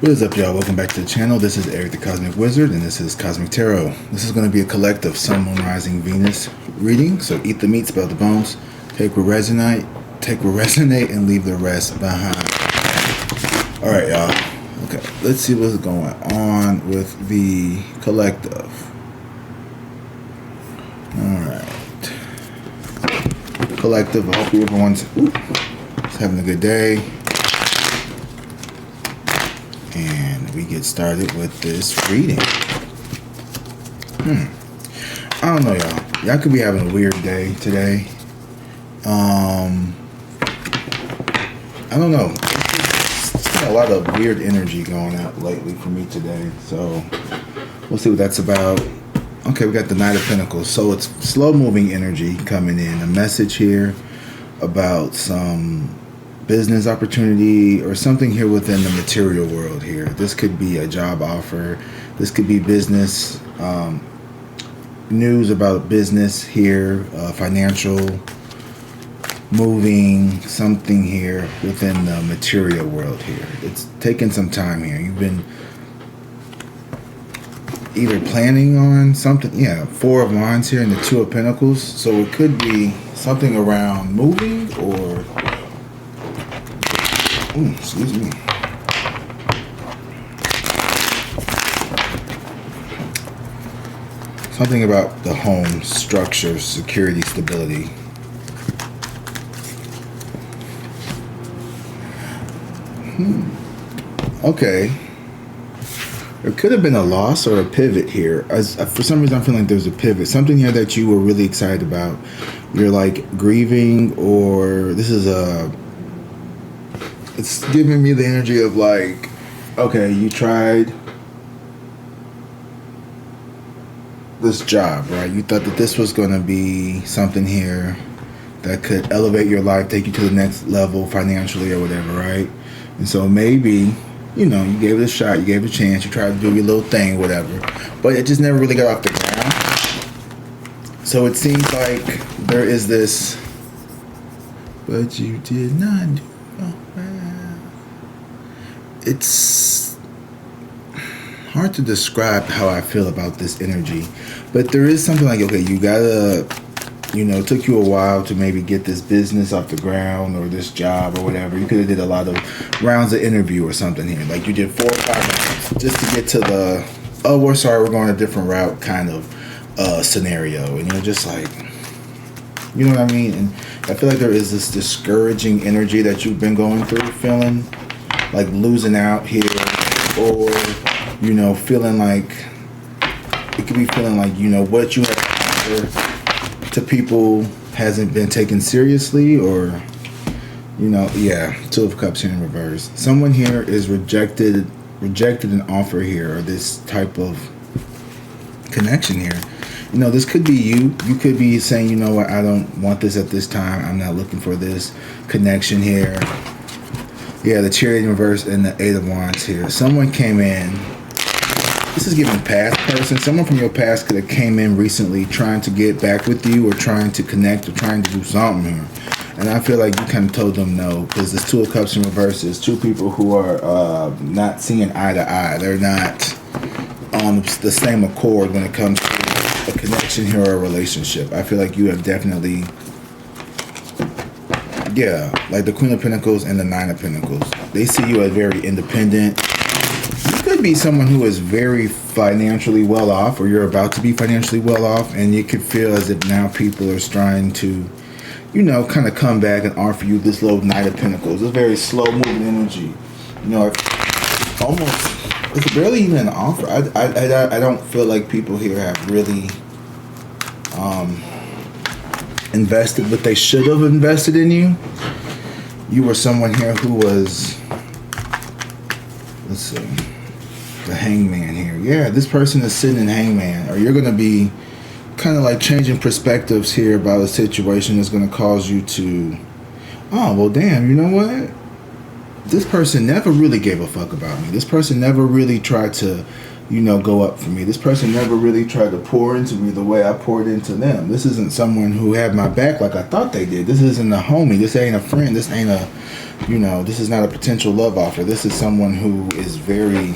What is up, y'all? Welcome back to the channel. This is Eric the Cosmic Wizard, and this is Cosmic Tarot. This is going to be a collective Sun, Moon, Rising, Venus reading. So eat the meat, spell the bones, take what resonate, and leave the rest behind. All right, y'all. Okay, let's see what's going on with the collective. All right, collective. I hope everyone's having a good day. And we get started with this reading. I don't know, y'all. Y'all could be having a weird day today. I don't know. It's been a lot of weird energy going out lately for me today. So we'll see what that's about. Okay, we got the Knight of Pentacles. So it's slow moving energy coming in. A message here about some business opportunity or something here within the material world here. This could be a job offer. This could be business news about business here, financial, moving, something here within the material world here. It's taken some time here. You've been either planning on something. Yeah, Four of Wands here and the Two of Pentacles. So it could be something around moving or excuse me. Something about the home, structure, security, stability. Okay. There could have been a loss or a pivot here. For some reason, I'm feeling like there's a pivot. Something here that you were really excited about. You're like grieving, or this is it's giving me the energy of like, okay, you tried this job, right? You thought that this was going to be something here that could elevate your life, take you to the next level financially or whatever, right? And so maybe, you know, you gave it a shot, you gave it a chance, you tried to do your little thing, whatever, but it just never really got off the ground. So it seems like there is this, but you did not do. It's hard to describe how I feel about this energy, but there is something like, okay, you gotta, you know, it took you a while to maybe get this business off the ground or this job or whatever. You could have did a lot of rounds of interview or something here. Like you did 4 or 5 rounds just to get to the, oh, we're sorry, we're going a different route kind of scenario. And you're just like, you know what I mean? And I feel like there is this discouraging energy that you've been going through, feeling like losing out here, or, you know, feeling like, it could be feeling like, you know, what you have to offer to people hasn't been taken seriously, or, you know, yeah, Two of Cups here in reverse. Someone here is rejected an offer here, or this type of connection here. You know, this could be you. You could be saying, you know what, I don't want this at this time. I'm not looking for this connection here. Yeah, the Chariot in reverse and the Eight of Wands here. Someone came in. This is giving past person. Someone from your past could have came in recently trying to get back with you, or trying to connect, or trying to do something here. And I feel like you kind of told them no, because this Two of Cups in reverse is two people who are not seeing eye to eye. They're not on the same accord when it comes to a connection here or a relationship. I feel like you have definitely, yeah, like the Queen of Pentacles and the Nine of Pentacles. They see you as very independent. You could be someone who is very financially well off, or you're about to be financially well off, and you could feel as if now people are trying to, you know, kind of come back and offer you this little Knight of Pentacles. It's very slow moving energy. You know, it's barely even an offer. I don't feel like people here have really invested what they should have invested in you. You were someone here who was, let's see, the Hangman here. Yeah, this person is sitting in Hangman, or you're going to be kind of like changing perspectives here about a situation that's going to cause you to, oh, well, damn, you know what? This person never really gave a fuck about me. This person never really tried to, you know, go up for me. This person never really tried to pour into me the way I poured into them. This isn't someone who had my back like I thought they did. This isn't a homie. This ain't a friend. This ain't You know, this is not a potential love offer. This is someone who is very,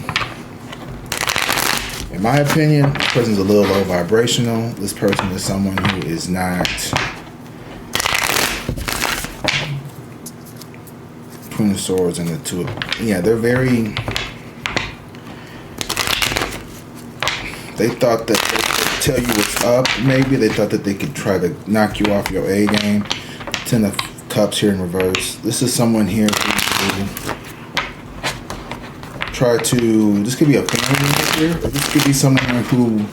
in my opinion, this person's a little low vibrational. This person is someone who is not, Queen of Swords and the Two of, yeah, they're very, they thought that they could tell you what's up, maybe. They thought that they could try to knock you off your A game. Ten of Cups here in reverse. This is someone here who try to, this could be a family member here, or this could be someone who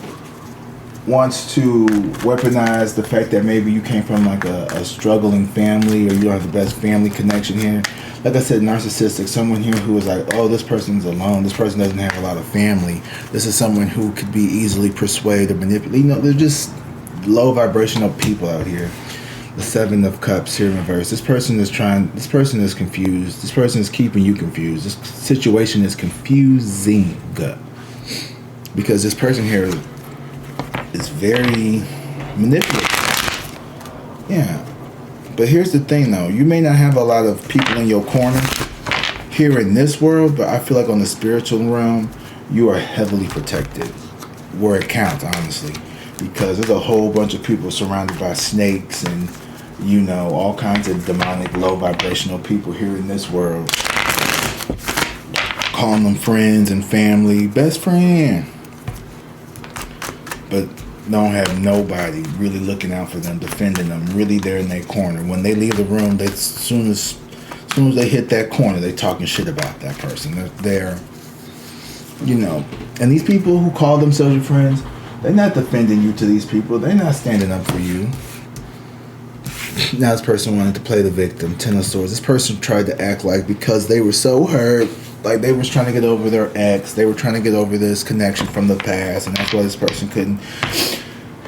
wants to weaponize the fact that maybe you came from like a struggling family, or you don't have the best family connection here. Like I said, narcissistic, someone here who is like, oh, this person's alone, this person doesn't have a lot of family. This is someone who could be easily persuaded or manipulated. You know, they're just low vibrational people out here. The Seven of Cups here in reverse. This person is confused. This person is keeping you confused. This situation is confusing. Because this person here is very manipulative. Yeah. But here's the thing though. You may not have a lot of people in your corner here in this world, but I feel like on the spiritual realm, you are heavily protected. Where it counts, honestly. Because there's a whole bunch of people surrounded by snakes and, you know, all kinds of demonic, low vibrational people here in this world. Calling them friends and family, best friend. But don't have nobody really looking out for them, defending them, really there in their corner. When they leave the room, as soon as they hit that corner, they talking shit about that person. They're, you know, and these people who call themselves your friends, they're not defending you to these people. They're not standing up for you. Now this person wanted to play the victim. Ten of Swords. This person tried to act like because they were so hurt, like they was trying to get over their ex. They were trying to get over this connection from the past. And that's why this person couldn't,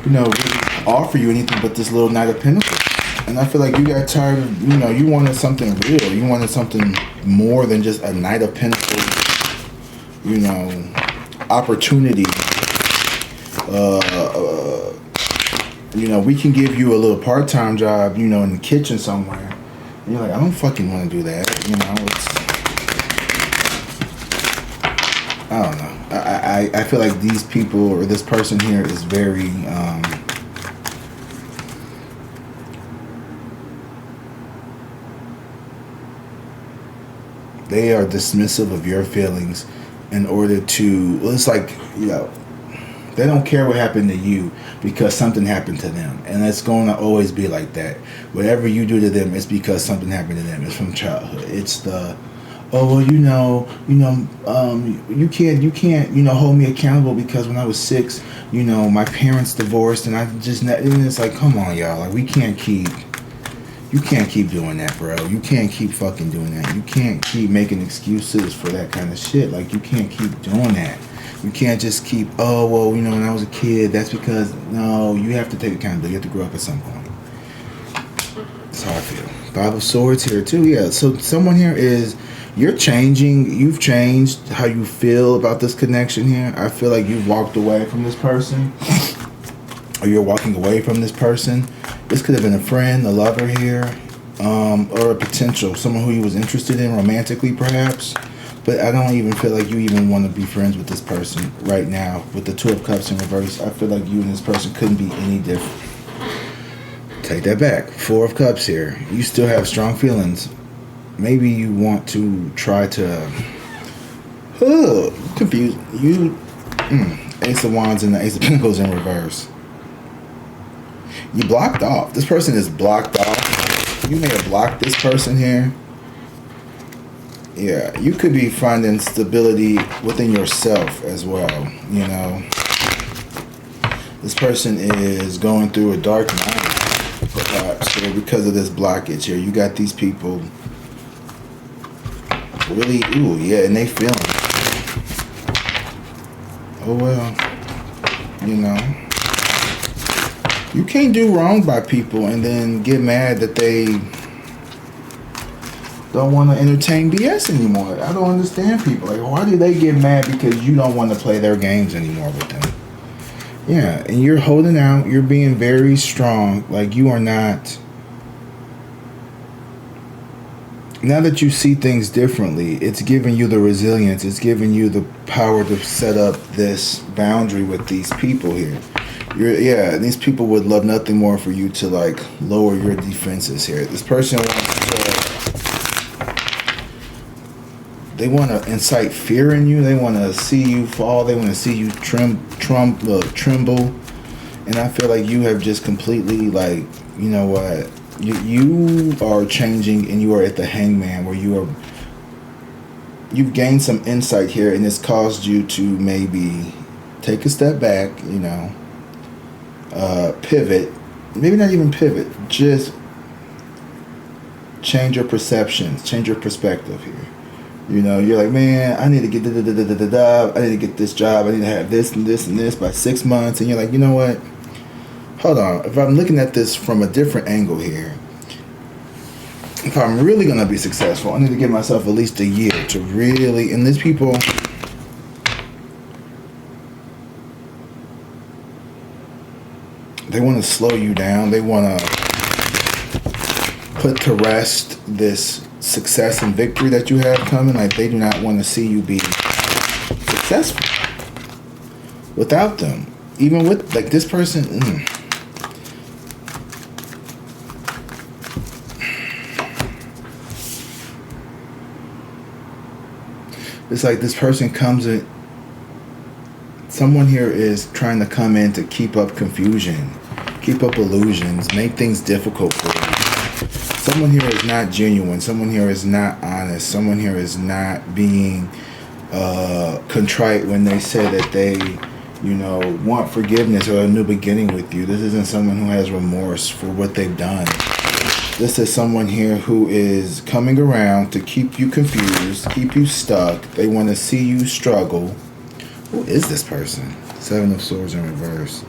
you know, really offer you anything but this little Knight of Pentacles. And I feel like you got tired of, you know, you wanted something real. You wanted something more than just a Knight of Pentacles, you know, opportunity. You know, we can give you a little part-time job, you know, in the kitchen somewhere. And you're like, I don't fucking want to do that. You know, it's, I don't know. I feel like these people or this person here is very, they are dismissive of your feelings in order to, well, it's like, you know, they don't care what happened to you because something happened to them. And it's going to always be like that. Whatever you do to them, it's because something happened to them. It's from childhood. It's the, oh, well, you can't, you know, hold me accountable because when I was 6, you know, my parents divorced and I just, and it's like, come on, y'all. Like, you can't keep doing that, bro. You can't keep fucking doing that. You can't keep making excuses for that kind of shit. Like, you can't keep doing that. You can't just keep, oh, well, you know, when I was a kid, that's because, no, you have to take accountability. You have to grow up at some point. That's how I feel. Five of Swords here, too. Yeah, so someone here is, you're changing. You've changed how you feel about this connection here. I feel like you've walked away from this person. Or you're walking away from this person. This could have been a friend, a lover here. Or a potential, someone who you was interested in romantically, perhaps. But I don't even feel like you even want to be friends with this person right now. With the Two of Cups in reverse, I feel like you and this person couldn't be any different. Take that back. Four of Cups here. You still have strong feelings. Maybe you want to try to... confused. You... Ace of Wands and the Ace of Pentacles in reverse. You blocked off. This person is blocked off. You may have blocked this person here. Yeah, you could be finding stability within yourself as well, you know. This person is going through a dark night, perhaps, because of this blockage here. You got these people really, ooh, yeah, and they feeling it. Oh, well, you know. You can't do wrong by people and then get mad that they don't want to entertain BS anymore. I don't understand people. Like, why do they get mad because you don't want to play their games anymore with them? Yeah, and you're holding out. You're being very strong. Like, you are not... now that you see things differently, it's giving you the resilience. It's giving you the power to set up this boundary with these people here. These people would love nothing more for you to like lower your defenses here. This person they want to incite fear in you. They want to see you fall. They want to see you tremble. And I feel like you have just completely like, you know what? You are changing, and you are at the hangman where you've gained some insight here, and it's caused you to maybe take a step back, you know, pivot, maybe not even pivot, just change your perceptions, change your perspective here. You know, you're like, man, I need to get I need to get this job, I need to have this and this and this by 6 months, and you're like, you know what? Hold on, if I'm looking at this from a different angle here, if I'm really going to be successful, I need to give myself at least a year to really, and these people, they want to slow you down. They want to put to rest this success and victory that you have coming. Like, they do not want to see you be successful without them. Even with, like, this person, It's like this person comes in, someone here is trying to come in to keep up confusion, keep up illusions, make things difficult for you. Someone here is not genuine. Someone here is not honest. Someone here is not being contrite when they say that they, you know, want forgiveness or a new beginning with you. This isn't someone who has remorse for what they've done. This is someone here who is coming around to keep you confused, keep you stuck. They want to see you struggle. Who is this person? 7 of Swords in reverse.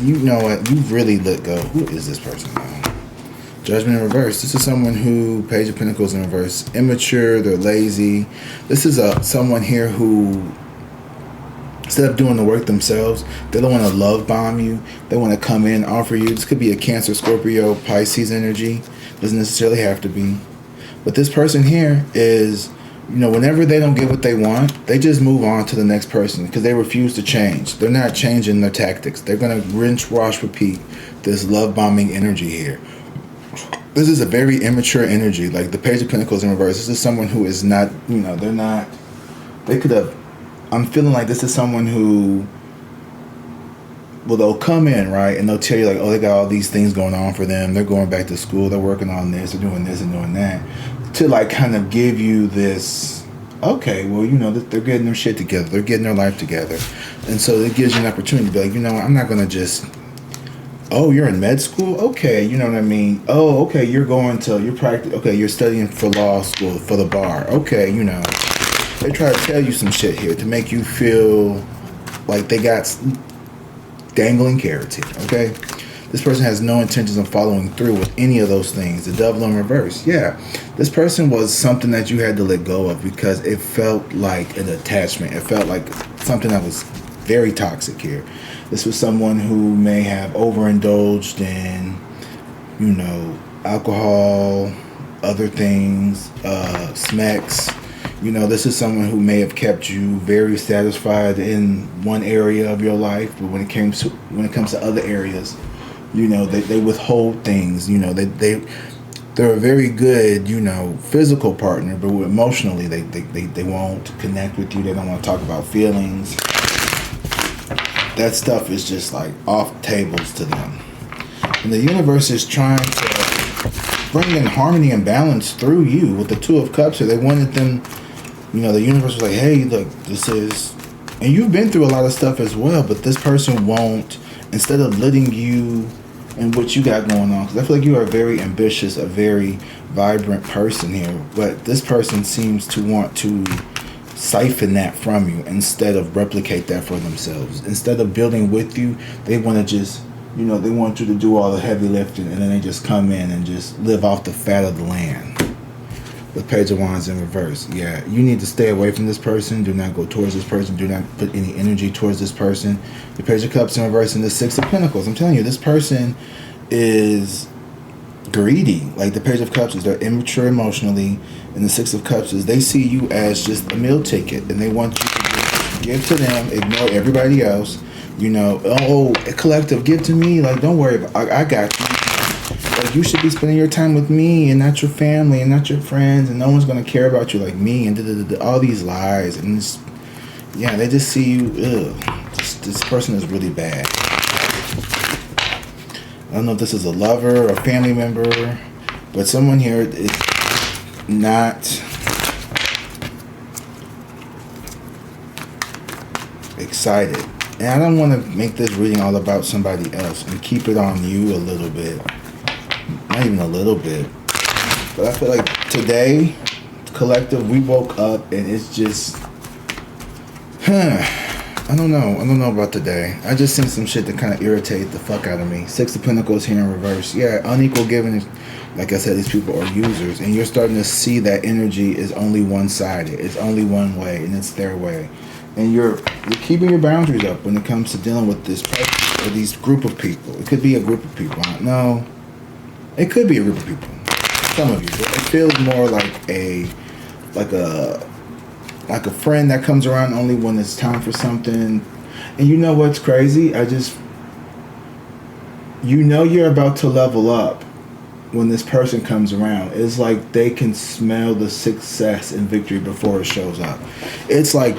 You know what? You've really let go. Who is this person now? Judgment in reverse. This is someone who, Page of Pentacles in reverse, immature, they're lazy. This is someone here who, instead of doing the work themselves, they don't want to love bomb you. They want to come in, offer you. This could be a Cancer, Scorpio, Pisces energy. Doesn't necessarily have to be. But this person here is, you know, whenever they don't get what they want, they just move on to the next person because they refuse to change. They're not changing their tactics. They're going to rinse, wash, repeat this love bombing energy here. This is a very immature energy. Like the Page of Pentacles in reverse. This is someone who is not, you know, they're not, they could have, I'm feeling like this is someone who, well, they'll come in, right, and they'll tell you, like, oh, they got all these things going on for them. They're going back to school. They're working on this. They're doing this and doing that. To, like, kind of give you this, okay, well, you know, they're getting their shit together. They're getting their life together. And so it gives you an opportunity to be like, you know, I'm not going to just, oh, you're in med school? Okay, you know what I mean? Oh, okay, you're going to, okay, you're studying for law school, for the bar. Okay, you know. They try to tell you some shit here to make you feel like they got dangling carrots here, okay? This person has no intentions of following through with any of those things. The Devil in reverse. Yeah, this person was something that you had to let go of because it felt like an attachment. It felt like something that was very toxic here. This was someone who may have overindulged in, you know, alcohol, other things, smacks. You know, this is someone who may have kept you very satisfied in one area of your life, but when it comes to other areas, you know, they withhold things. You know, they're a very good, you know, physical partner, but emotionally they won't connect with you. They don't want to talk about feelings. That stuff is just like off tables to them. And the universe is trying to bring in harmony and balance through you with the Two of Cups here. They wanted them. You know, the universe was like, hey, look, this is, and you've been through a lot of stuff as well, but this person won't, instead of letting you and what you got going on, because I feel like you are very ambitious, a very vibrant person here, but this person seems to want to siphon that from you instead of replicate that for themselves. Instead of building with you, they want to just, you know, they want you to do all the heavy lifting, and then they just come in and just live off the fat of the land. The Page of Wands in reverse. Yeah, you need to stay away from this person. Do not go towards this person. Do not put any energy towards this person. The Page of Cups in reverse and the Six of Pentacles. I'm telling you, this person is greedy. Like the Page of Cups is they're immature emotionally, and the Six of Cups is they see you as just a meal ticket, and they want you to just give to them, ignore everybody else. You know, oh, collective, give to me. Like, don't worry about. I got you. Like, you should be spending your time with me and not your family and not your friends, and no one's gonna care about you like me, and all these lies, and it's, yeah, they just see you. Ugh, this person is really bad. I don't know if this is a lover or a family member, but someone here is not excited. And I don't want to make this reading all about somebody else and keep it on you a little bit. Not even a little bit. But I feel like today, collective, we woke up and it's just, I don't know about today. I just seen some shit that kind of irritate the fuck out of me. Six of Pentacles here in reverse. Yeah, unequal giving is, like I said, these people are users. And you're starting to see that energy is only one-sided. It's only one way, and it's their way. And you're keeping your boundaries up when it comes to dealing with this person or these group of people. It could be a group of people. No, it could be a group of people. Some of you. But it feels more like a friend that comes around only when it's time for something. And you know what's crazy? You know you're about to level up when this person comes around. It's like they can smell the success and victory before it shows up. It's like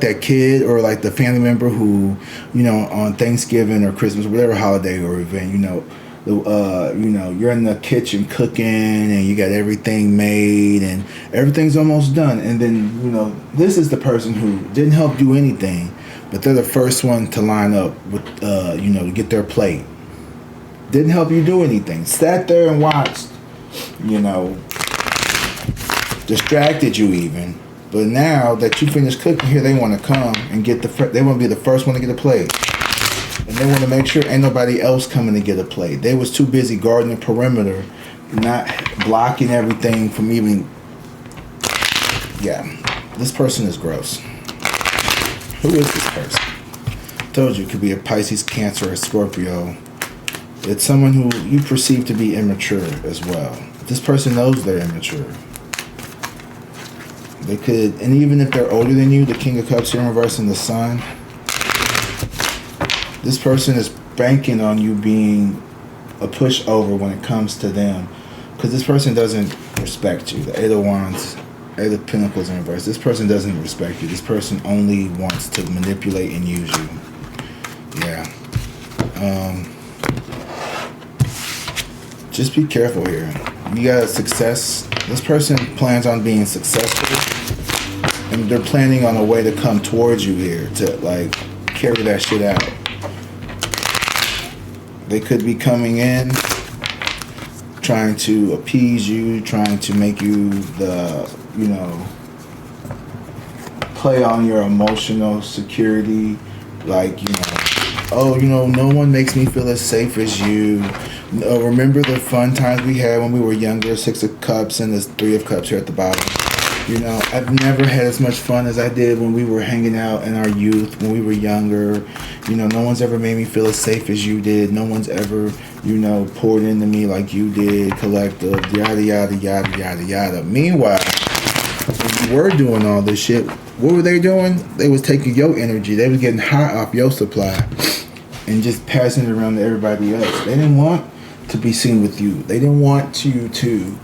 that kid or like the family member who, you know, on Thanksgiving or Christmas, whatever holiday or event, you know, you're in the kitchen cooking and you got everything made and everything's almost done, and then, you know, this is the person who didn't help do anything, but they're the first one to line up with, you know, to get their plate. Didn't help you do anything. Sat there and watched, you know, distracted you even. But now that you finished cooking here, they want to come and get they want to be the first one to get a plate. And they want to make sure ain't nobody else coming to get a plate. They was too busy guarding the perimeter, not blocking everything from even... Yeah, this person is gross. Who is this person? Told you, it could be a Pisces, Cancer, or Scorpio. It's someone who you perceive to be immature as well. This person knows they're immature. They could, and even if they're older than you, the King of Cups here in reverse and the Sun, this person is banking on you being a pushover when it comes to them, because this person doesn't respect you. The Eight of Wands, Eight of Pentacles in reverse. This person doesn't respect you. This person only wants to manipulate and use you. Yeah. Just be careful here. You got success. This person plans on being successful, and they're planning on a way to come towards you here to like carry that shit out. They could be coming in trying to appease you, trying to make you the, you know, play on your emotional security, like, you know, oh, you know, no one makes me feel as safe as you. Remember the fun times we had when we were younger, Six of Cups and the Three of Cups here at the bottom. You know, I've never had as much fun as I did when we were hanging out in our youth, when we were younger. You know, no one's ever made me feel as safe as you did. No one's ever, you know, poured into me like you did, collective, yada, yada, yada, yada, yada. Meanwhile, when you were doing all this shit, what were they doing? They was taking your energy. They was getting high off your supply and just passing it around to everybody else. They didn't want to be seen with you. They didn't want you to...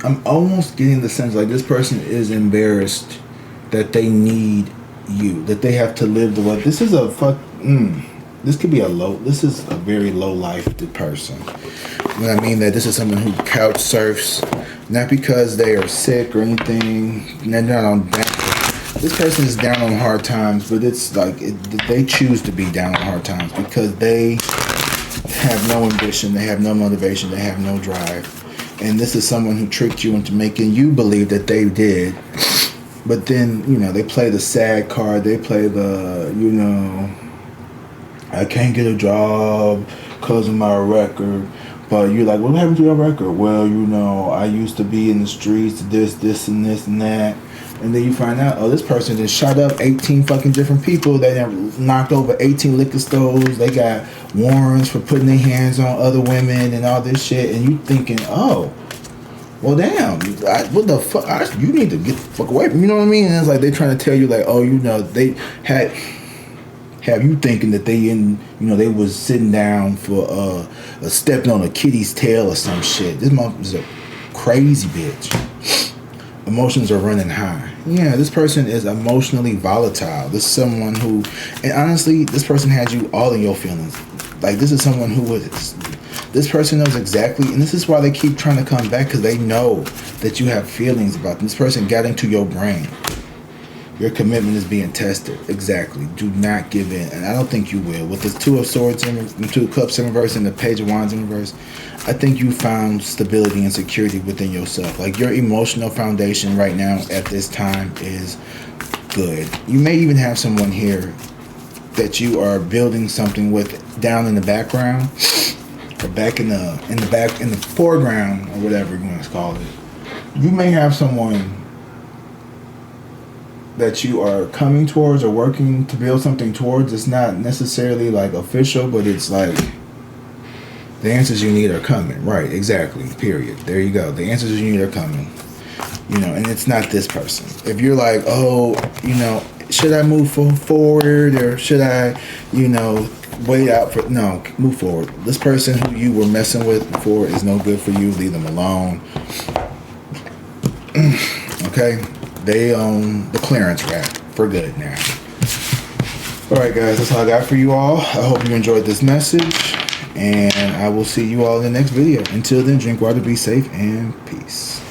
I'm almost getting the sense like this person is embarrassed that they need you, that they have to live the way. This is a this could be this is a very low-life person. When I mean that, this is someone who couch surfs, not because they are sick or anything. They're not on this person is down on hard times, but it's like they choose to be down on hard times because they have no ambition, they have no motivation, they have no drive. And this is someone who tricked you into making you believe that they did. But then, you know, they play the sad card. They play the, you know, I can't get a job because of my record. But you're like, what happened to your record? Well, you know, I used to be in the streets, this, and this, and that. And then you find out, oh, this person just shot up 18 fucking different people. They have knocked over 18 liquor stores. They got warrants for putting their hands on other women and all this shit. And you thinking, oh, well, damn, what the fuck? You need to get the fuck away from me. You know what I mean? And it's like they're trying to tell you, like, oh, you know, they have you thinking that they was sitting down for stepping on a kitty's tail or some shit. This motherfucker is a crazy bitch. Emotions are running high. Yeah, this person is emotionally volatile. This is someone who, and honestly, this person has you all in your feelings. Like, this is someone who was, this person knows exactly, and this is why they keep trying to come back, because they know that you have feelings about them. This person got into your brain. Your commitment is being tested. Exactly. Do not give in. And I don't think you will. With the Two of Swords, Two of Cups in reverse, and the Page of Wands in reverse, I think you found stability and security within yourself. Like, your emotional foundation right now at this time is good. You may even have someone here that you are building something with down in the background, or back in the foreground, or whatever you want to call it. You may have someone that you are coming towards or working to build something towards. It's not necessarily like official, but it's like the answers you need are coming. Right, exactly, period. There you go. The answers you need are coming. You know, and it's not this person. If you're like, oh, you know, should I move forward, or should I, you know, wait out for, no, move forward. This person who you were messing with before is no good for you. Leave them alone. Okay? They own the clearance rack for good now. Alright guys, that's all I got for you all. I hope you enjoyed this message, and I will see you all in the next video. Until then, drink water, be safe, and peace.